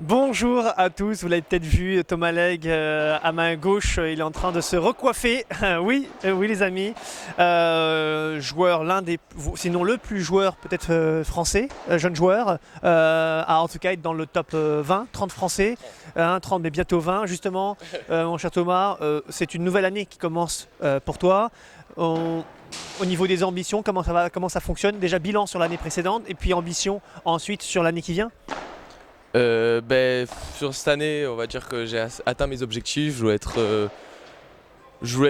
Bonjour à tous, vous l'avez peut-être vu, Thomas Legge à main gauche, il est en train de se recoiffer. Oui, oui les amis. Joueur, l'un des, sinon le plus joueur peut-être français, jeune joueur, à en tout cas être dans le top 20, 30 français, 30 mais bientôt 20 justement. Mon cher Thomas, c'est une nouvelle année qui commence pour toi. Au niveau des ambitions, comment ça fonctionne? Déjà bilan sur l'année précédente et puis ambition ensuite sur l'année qui vient. Sur cette année, on va dire que j'ai atteint mes objectifs. Je voulais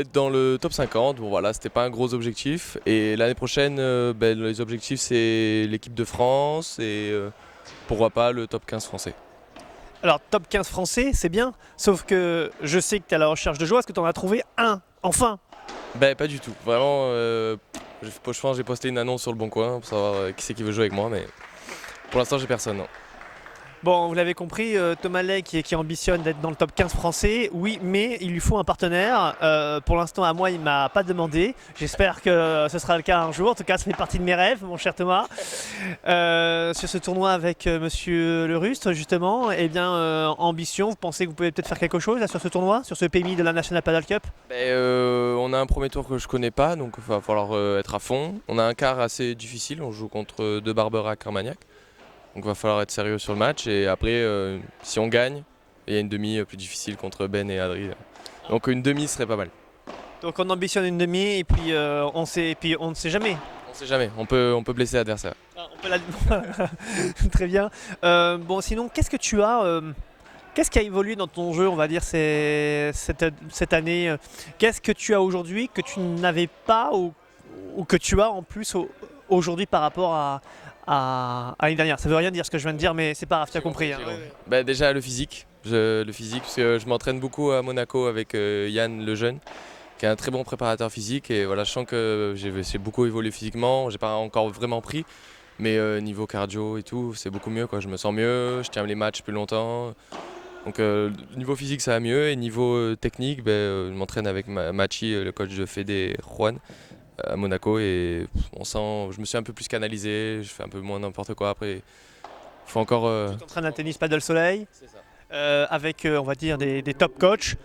être dans le top 50. Bon voilà, c'était pas un gros objectif. Et l'année prochaine, les objectifs c'est l'équipe de France et pourquoi pas le top 15 français. Alors, top 15 français, c'est bien, sauf que je sais que tu es à la recherche de joueurs. Est-ce que tu en as trouvé un, enfin? Pas du tout. Vraiment, je pense que j'ai posté une annonce sur le Bon Coin pour savoir qui c'est qui veut jouer avec moi, mais pour l'instant j'ai personne. Non. Bon, vous l'avez compris, Thomas Legge qui ambitionne d'être dans le top 15 français, oui, mais il lui faut un partenaire. Pour l'instant, à moi, il ne m'a pas demandé. J'espère que ce sera le cas un jour. En tout cas, ça fait partie de mes rêves, mon cher Thomas. Sur ce tournoi avec Monsieur Le Rust, justement, eh bien, ambition, vous pensez que vous pouvez peut-être faire quelque chose là, sur ce tournoi, sur ce PMI de la National Padel Cup? On a un premier tour que je connais pas, donc il va falloir être à fond. On a un quart assez difficile, on joue contre De Barberac Armagnac. Donc il va falloir être sérieux sur le match et après si on gagne, il y a une demi plus difficile contre Ben et Adri. Donc une demi serait pas mal. Donc on ambitionne une demi et puis, on ne sait jamais. On sait jamais, on peut blesser l'adversaire. Très bien. Bon, sinon, qu'est-ce qui a évolué dans ton jeu, on va dire, cette année? Qu'est-ce que tu as aujourd'hui que tu n'avais pas ou que tu as en plus aujourd'hui par rapport à l'année dernière? Ça veut rien dire ce que je viens de dire, mais c'est pas grave, tu as compris. Hein. Déjà le physique, parce que je m'entraîne beaucoup à Monaco avec Yann Lejeune, qui est un très bon préparateur physique. Et voilà, je sens que j'ai beaucoup évolué physiquement, j'ai pas encore vraiment pris. Mais niveau cardio et tout, c'est beaucoup mieux, quoi. Je me sens mieux, je tiens les matchs plus longtemps. Donc niveau physique ça va mieux et niveau technique, je m'entraîne avec Machi, le coach de Fédé Juan à Monaco et je me suis un peu plus canalisé, je fais un peu moins n'importe quoi après. Faut encore. Tu t'entraînes à tennis paddle soleil C'est ça. avec on va dire des top coachs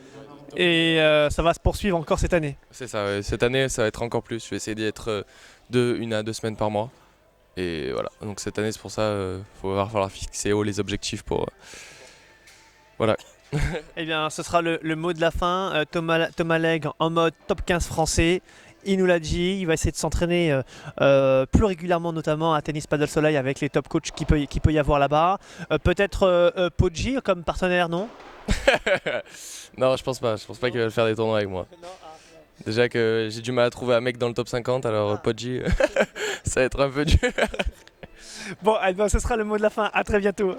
et ça va se poursuivre encore cette année. C'est ça, ouais. Cette année ça va être encore plus. Je vais essayer d'être une à deux semaines par mois. Et voilà, donc cette année c'est pour ça il va falloir fixer haut les objectifs pour. Voilà. Eh bien, ce sera le mot de la fin. Thomas Legge en mode top 15 français. Il nous l'a dit, il va essayer de s'entraîner plus régulièrement, notamment à Tennis Paddle Soleil avec les top coachs qui peut y avoir là-bas. Peut-être Poggi comme partenaire, non? Non, je pense pas. Je pense pas qu'il va faire des tournois avec moi. Déjà que j'ai du mal à trouver un mec dans le top 50, alors Poggi, ça va être un peu dur. Bon, eh bien, ce sera le mot de la fin. À très bientôt.